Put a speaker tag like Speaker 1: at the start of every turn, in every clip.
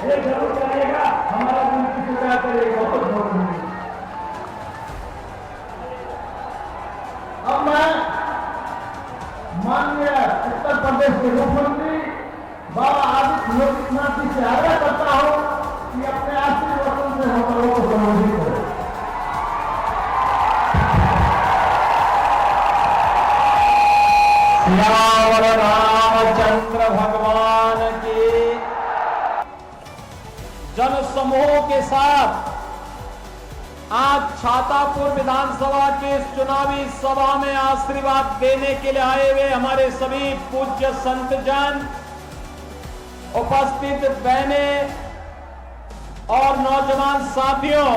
Speaker 1: ये जरूर करेगा, हमारा दिल की पूजा करेगा। अब मैं माननीय उत्तर प्रदेश के मुख्यमंत्री बाबा आदित्यनाथ जी से आग्रह करता हूं कि अपने आशीर्वादों से हम लोगों को संबोधित करें।
Speaker 2: श्यामल रामचंद्र भगवान की जन समूह के साथ आज छातापुर विधानसभा के इस चुनावी सभा में आशीर्वाद देने के लिए आए हुए हमारे सभी पूज्य संत जन, उपस्थित बहनें और नौजवान साथियों,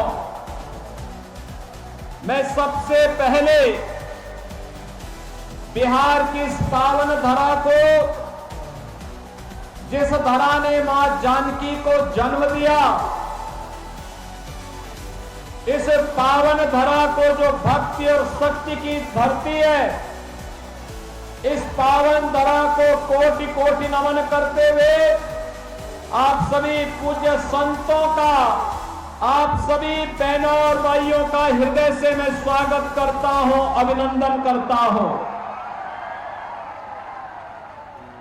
Speaker 2: मैं सबसे पहले बिहार की इस पावन धरा को, जिस धरा ने मां जानकी को जन्म दिया, इस पावन धरा को जो भक्ति और शक्ति की धरती है, इस पावन धरा को कोटि कोटि नमन करते हुए आप सभी पूज्य संतों का, आप सभी बहनों और भाइयों का हृदय से मैं स्वागत करता हूं, अभिनंदन करता हूं।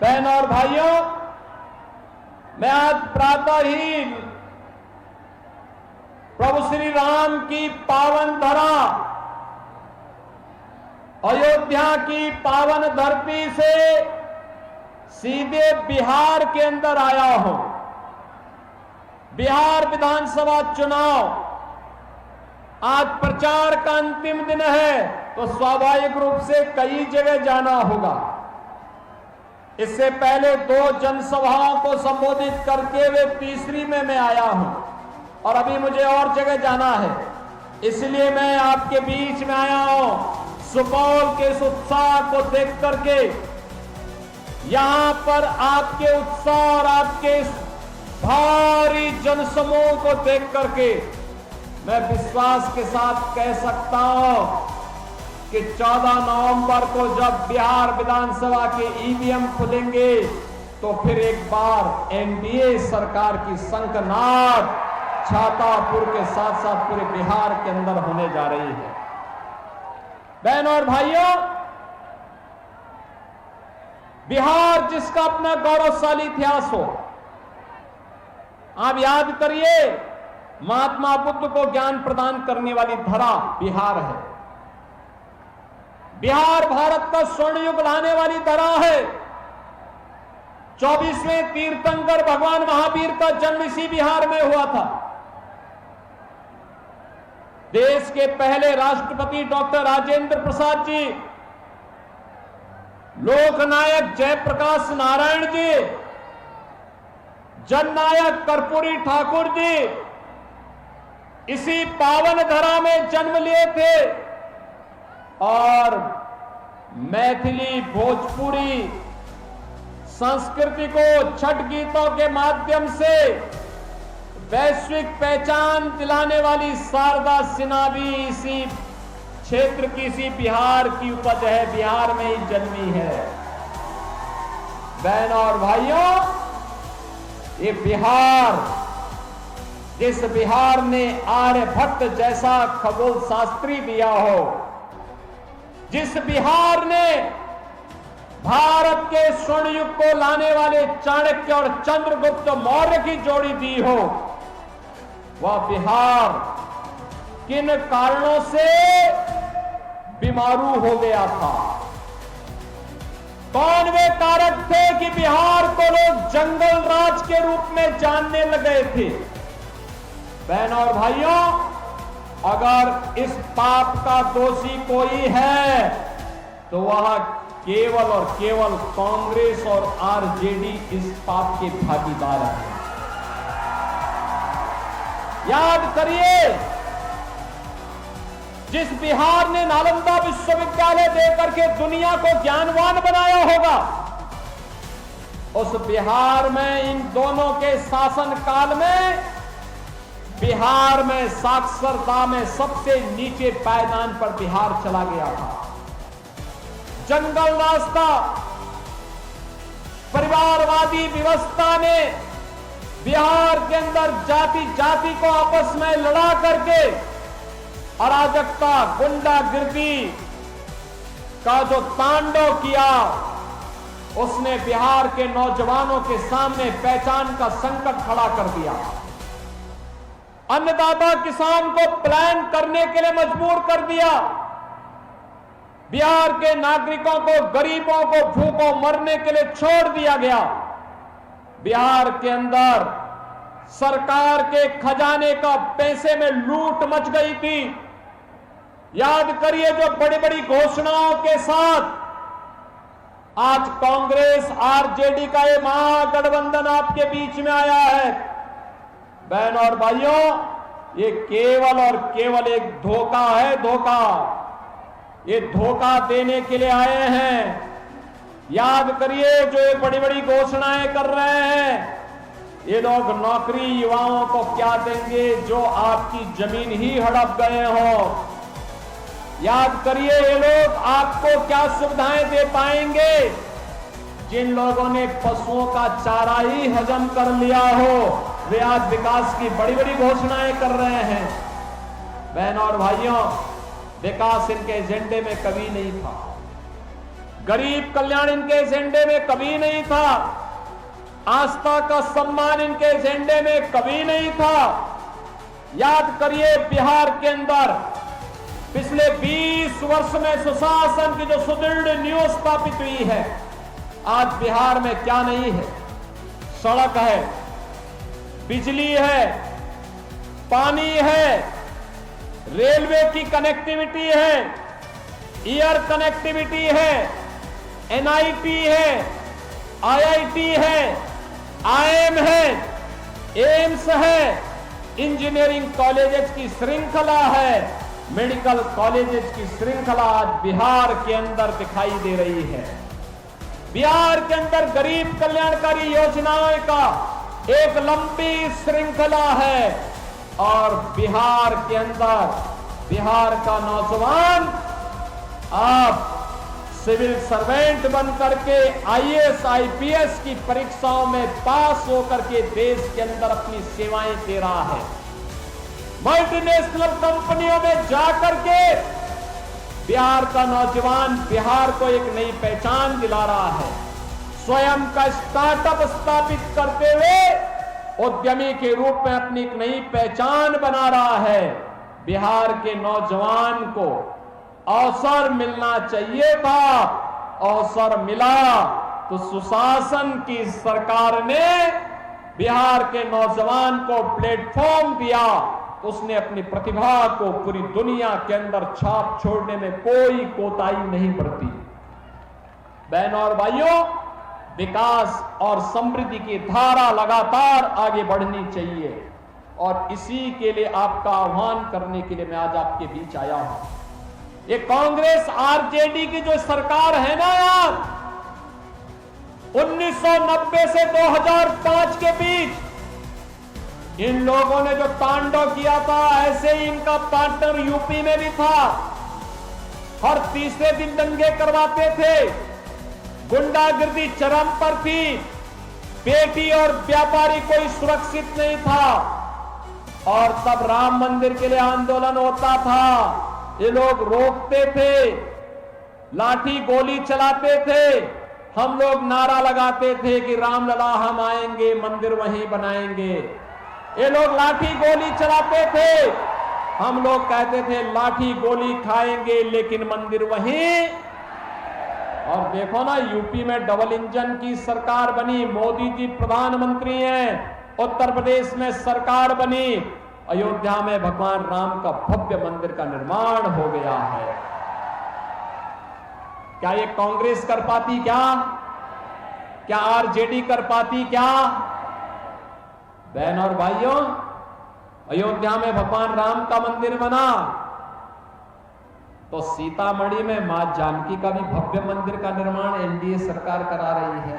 Speaker 2: बहनों और भाइयों, मैं आज प्रातः ही प्रभु श्री राम की पावन धरा, अयोध्या की पावन धरती से सीधे बिहार के अंदर आया हूं। बिहार विधानसभा चुनाव आज प्रचार का अंतिम दिन है, तो स्वाभाविक रूप से कई जगह जाना होगा। इससे पहले 2 जनसभाओं को संबोधित करके वे तीसरी में मैं आया हूं और अभी मुझे और जगह जाना है, इसलिए मैं आपके बीच में आया हूं। सुपौल के इस उत्साह को देख करके, यहां पर आपके उत्साह और आपके इस भारी जनसमूह को देख करके मैं विश्वास के साथ कह सकता हूं कि 14 नवंबर को जब बिहार विधानसभा के ईवीएम खुलेंगे तो फिर एक बार एनडीए सरकार की शंखनाद छातापुर के साथ साथ पूरे बिहार के अंदर होने जा रही है। बहनों और भाइयों, बिहार जिसका अपना गौरवशाली इतिहास हो, आप याद करिए, महात्मा बुद्ध को ज्ञान प्रदान करने वाली धरा बिहार है। बिहार भारत का स्वर्ण युग लाने वाली धरा है। 24वें तीर्थंकर भगवान महावीर का जन्म इसी बिहार में हुआ था। देश के पहले राष्ट्रपति डॉक्टर राजेंद्र प्रसाद जी, लोकनायक जयप्रकाश नारायण जी, जननायक कर्पूरी ठाकुर जी इसी पावन धरा में जन्म लिए थे और मैथिली भोजपुरी संस्कृति को छठ गीतों के माध्यम से वैश्विक पहचान दिलाने वाली शारदा सिन्हा भी इसी क्षेत्र की, इसी बिहार की उपज है, बिहार में ही जन्मी है। बहनों और भाइयों, ये बिहार, जिस बिहार ने आर्यभट्ट जैसा खगोल शास्त्री दिया हो, जिस बिहार ने भारत के स्वर्ण युग को लाने वाले चाणक्य और चंद्रगुप्त मौर्य की जोड़ी दी हो, वह बिहार किन कारणों से बीमारू हो गया था? कौन वे कारक थे कि बिहार को लोग जंगल राज के रूप में जानने लगे थे? बहनों और भाइयों, अगर इस पाप का दोषी कोई है तो वह केवल और केवल कांग्रेस और आरजेडी इस पाप के भागीदार हैं। याद करिए, जिस बिहार ने नालंदा विश्वविद्यालय देकर के दुनिया को ज्ञानवान बनाया होगा, उस बिहार में इन दोनों के शासन काल में बिहार में साक्षरता में सबसे नीचे पायदान पर बिहार चला गया था। जंगल रास्ता, परिवारवादी व्यवस्था ने बिहार के अंदर जाति जाति को आपस में लड़ा करके अराजकता, गुंडागिर्दी का जो तांडव किया, उसने बिहार के नौजवानों के सामने पहचान का संकट खड़ा कर दिया। अन्नदाता किसान को प्लान करने के लिए मजबूर कर दिया। बिहार के नागरिकों को, गरीबों को भूखों मरने के लिए छोड़ दिया गया। बिहार के अंदर सरकार के खजाने का पैसे में लूट मच गई थी। याद करिए, जो बड़ी बड़ी घोषणाओं के साथ आज कांग्रेस आरजेडी का ये महागठबंधन आपके बीच में आया है। बहन और भाइयों, ये केवल और केवल एक धोखा है, धोखा। ये धोखा देने के लिए आए हैं। याद करिए, जो ये बड़ी बड़ी घोषणाएं कर रहे हैं, ये लोग नौकरी युवाओं को क्या देंगे जो आपकी जमीन ही हड़प गए हो। याद करिए, ये लोग आपको क्या सुविधाएं दे पाएंगे जिन लोगों ने पशुओं का चारा ही हजम कर लिया हो। वे आज विकास की बड़ी बड़ी घोषणाएं कर रहे हैं। बहनों और भाइयों, विकास इनके एजेंडे में कभी नहीं था। गरीब कल्याण इनके एजेंडे में कभी नहीं था। आस्था का सम्मान इनके एजेंडे में कभी नहीं था। याद करिए, बिहार के अंदर पिछले 20 वर्ष में सुशासन की जो सुदृढ़ नींव स्थापित हुई है, आज बिहार में क्या नहीं है। सड़क है, बिजली है, पानी है, रेलवे की कनेक्टिविटी है, एयर कनेक्टिविटी है, एनआईटी है, आईआईटी है, आईएम है, एम्स है, इंजीनियरिंग कॉलेजेस की श्रृंखला है, मेडिकल कॉलेजेस की श्रृंखला आज बिहार के अंदर दिखाई दे रही है। बिहार के अंदर गरीब कल्याणकारी योजनाओं का एक लंबी श्रृंखला है और बिहार के अंदर बिहार का नौजवान आप सिविल सर्वेंट बन करके आईएएस आईपीएस की परीक्षाओं में पास होकर के देश के अंदर अपनी सेवाएं दे रहा है। मल्टीनेशनल कंपनियों में जाकर के बिहार का नौजवान बिहार को एक नई पहचान दिला रहा है। स्वयं का स्टार्टअप स्थापित करते हुए उद्यमी के रूप में अपनी एक नई पहचान बना रहा है। बिहार के नौजवान को अवसर मिलना चाहिए था, अवसर मिला तो सुशासन की सरकार ने बिहार के नौजवान को प्लेटफॉर्म दिया। उसने अपनी प्रतिभा को पूरी दुनिया के अंदर छाप छोड़ने में कोई कोताही नहीं बरती। बहनों और भाइयों, विकास और समृद्धि की धारा लगातार आगे बढ़नी चाहिए और इसी के लिए आपका आह्वान करने के लिए मैं आज आपके बीच आया हूं। ये कांग्रेस आरजेडी की जो सरकार है ना यार, 1990 से 2005 के बीच इन लोगों ने जो तांडव किया था, ऐसे ही इनका पार्टनर यूपी में भी था। हर तीसरे दिन दंगे करवाते थे, गुंडागिर्दी चरम पर थी, बेटी और व्यापारी कोई सुरक्षित नहीं था। और तब राम मंदिर के लिए आंदोलन होता था, ये लोग रोकते थे, लाठी गोली चलाते थे, हम लोग नारा लगाते थे कि रामलला हम आएंगे, मंदिर वहीं बनाएंगे। ये लोग लाठी गोली चलाते थे, हम लोग कहते थे लाठी गोली खाएंगे लेकिन मंदिर वहीं। और देखो ना, यूपी में डबल इंजन की सरकार बनी, मोदी जी प्रधानमंत्री हैं, उत्तर प्रदेश में सरकार बनी, अयोध्या में भगवान राम का भव्य मंदिर का निर्माण हो गया है। क्या ये कांग्रेस कर पाती? क्या आरजेडी कर पाती? क्या बहन और भाइयों, अयोध्या में भगवान राम का मंदिर बना तो सीतामढ़ी में मां जानकी का भी भव्य मंदिर का निर्माण एनडीए सरकार करा रही है।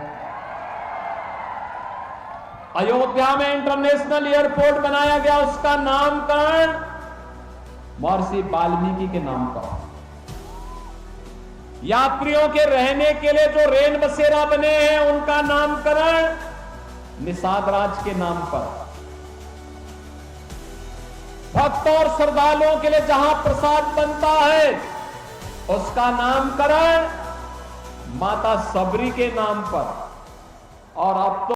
Speaker 2: अयोध्या में इंटरनेशनल एयरपोर्ट बनाया गया, उसका नामकरण महर्षि वाल्मीकि के नाम पर। यात्रियों के रहने के लिए जो रेन बसेरा बने हैं, उनका नामकरण निषाद राज के नाम पर। भक्त और श्रद्धालुओं के लिए जहां प्रसाद बनता है उसका नामकरण माता सबरी के नाम पर। और अब तो